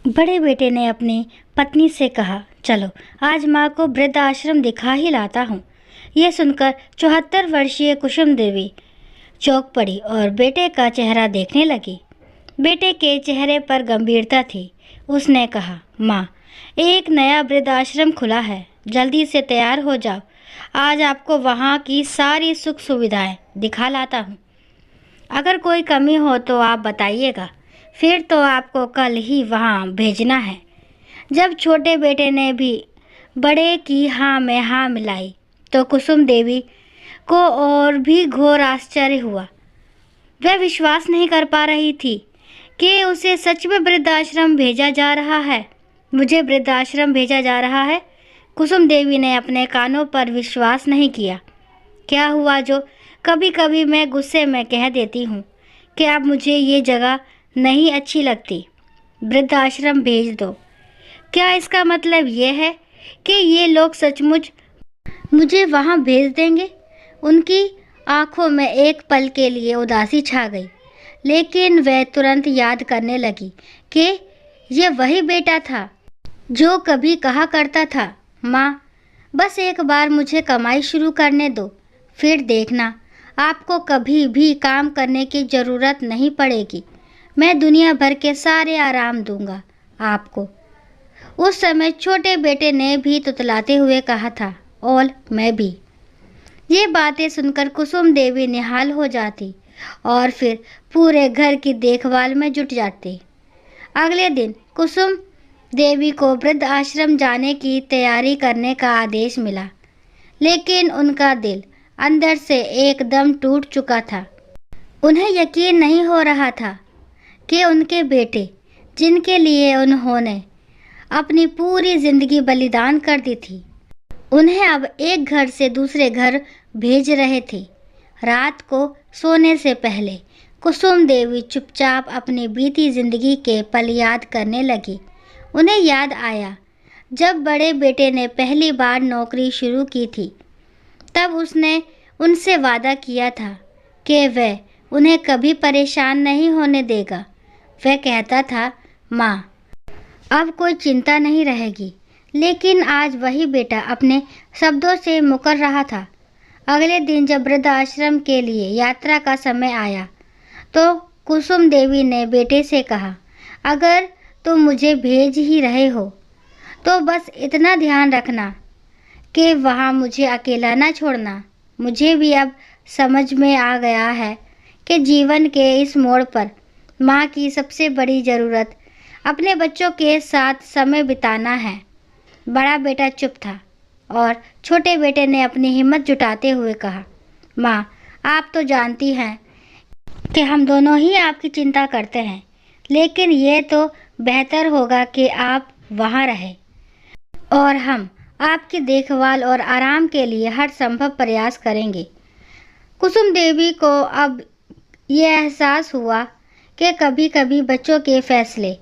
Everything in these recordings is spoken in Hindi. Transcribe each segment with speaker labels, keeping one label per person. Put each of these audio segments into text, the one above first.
Speaker 1: बड़े बेटे ने अपनी पत्नी से कहा, चलो आज माँ को वृद्ध आश्रम दिखा ही लाता हूँ। यह सुनकर 74 वर्षीय कुसुम देवी चौंक पड़ी और बेटे का चेहरा देखने लगी। बेटे के चेहरे पर गंभीरता थी। उसने कहा, माँ, एक नया वृद्ध आश्रम खुला है, जल्दी से तैयार हो जाओ। आज आपको वहाँ की सारी सुख सुविधाएं दिखा लाता हूँ। अगर कोई कमी हो तो आप बताइएगा, फिर तो आपको कल ही वहाँ भेजना है। जब छोटे बेटे ने भी बड़े की हाँ में हाँ मिलाई तो कुसुम देवी को और भी घोर आश्चर्य हुआ। वह विश्वास नहीं कर पा रही थी कि उसे सच में वृद्धाश्रम भेजा जा रहा है। मुझे वृद्धाश्रम भेजा जा रहा है। कुसुम देवी ने अपने कानों पर विश्वास नहीं किया। क्या हुआ जो कभी कभी मैं गुस्से में कह देती हूँ कि अब मुझे ये जगह नहीं अच्छी लगती, वृद्धाश्रम भेज दो। क्या इसका मतलब ये है कि ये लोग सचमुच मुझे वहाँ भेज देंगे? उनकी आंखों में एक पल के लिए उदासी छा गई, लेकिन वह तुरंत याद करने लगी कि ये वही बेटा था जो कभी कहा करता था, माँ, बस एक बार मुझे कमाई शुरू करने दो, फिर देखना आपको कभी भी काम करने की ज़रूरत नहीं पड़ेगी। मैं दुनिया भर के सारे आराम दूंगा आपको। उस समय छोटे बेटे ने भी तुतलाते हुए कहा था, और मैं भी। ये बातें सुनकर कुसुम देवी निहाल हो जाती और फिर पूरे घर की देखभाल में जुट जाती। अगले दिन कुसुम देवी को वृद्ध आश्रम जाने की तैयारी करने का आदेश मिला, लेकिन उनका दिल अंदर से एकदम टूट चुका था। उन्हें यकीन नहीं हो रहा था कि उनके बेटे, जिनके लिए उन्होंने अपनी पूरी जिंदगी बलिदान कर दी थी, उन्हें अब एक घर से दूसरे घर भेज रहे थे। रात को सोने से पहले कुसुम देवी चुपचाप अपनी बीती जिंदगी के पल याद करने लगी। उन्हें याद आया जब बड़े बेटे ने पहली बार नौकरी शुरू की थी। तब उसने उनसे वादा किया था कि वह उन्हें कभी परेशान नहीं होने देगा। वह कहता था, माँ, अब कोई चिंता नहीं रहेगी। लेकिन आज वही बेटा अपने शब्दों से मुकर रहा था। अगले दिन जब वृद्धाश्रम के लिए यात्रा का समय आया तो कुसुम देवी ने बेटे से कहा, अगर तुम मुझे भेज ही रहे हो तो बस इतना ध्यान रखना कि वहाँ मुझे अकेला ना छोड़ना। मुझे भी अब समझ में आ गया है कि जीवन के इस मोड़ पर माँ की सबसे बड़ी ज़रूरत अपने बच्चों के साथ समय बिताना है। बड़ा बेटा चुप था और छोटे बेटे ने अपनी हिम्मत जुटाते हुए कहा, माँ, आप तो जानती हैं कि हम दोनों ही आपकी चिंता करते हैं, लेकिन ये तो बेहतर होगा कि आप वहाँ रहें और हम आपकी देखभाल और आराम के लिए हर संभव प्रयास करेंगे। कुसुम देवी को अब ये एहसास हुआ कि कभी कभी बच्चों के फैसले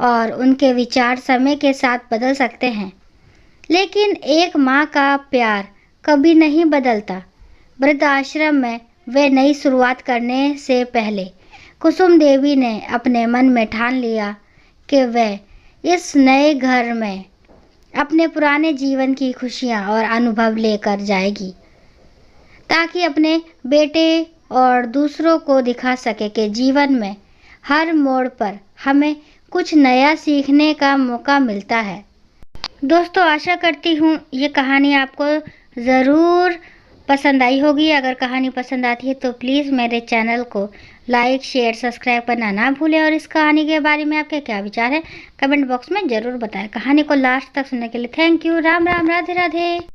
Speaker 1: और उनके विचार समय के साथ बदल सकते हैं, लेकिन एक माँ का प्यार कभी नहीं बदलता। वृद्धाश्रम में वे नई शुरुआत करने से पहले कुसुम देवी ने अपने मन में ठान लिया कि वह इस नए घर में अपने पुराने जीवन की खुशियाँ और अनुभव लेकर जाएगी, ताकि अपने बेटे और दूसरों को दिखा सके कि जीवन में हर मोड़ पर हमें कुछ नया सीखने का मौका मिलता है। दोस्तों, आशा करती हूँ ये कहानी आपको ज़रूर पसंद आई होगी। अगर कहानी पसंद आती है तो प्लीज़ मेरे चैनल को लाइक, शेयर, सब्सक्राइब करना ना भूलें और इस कहानी के बारे में आपके क्या विचार है कमेंट बॉक्स में ज़रूर बताएं। कहानी को लास्ट तक सुनने के लिए थैंक यू। राम राम, राधे राधे।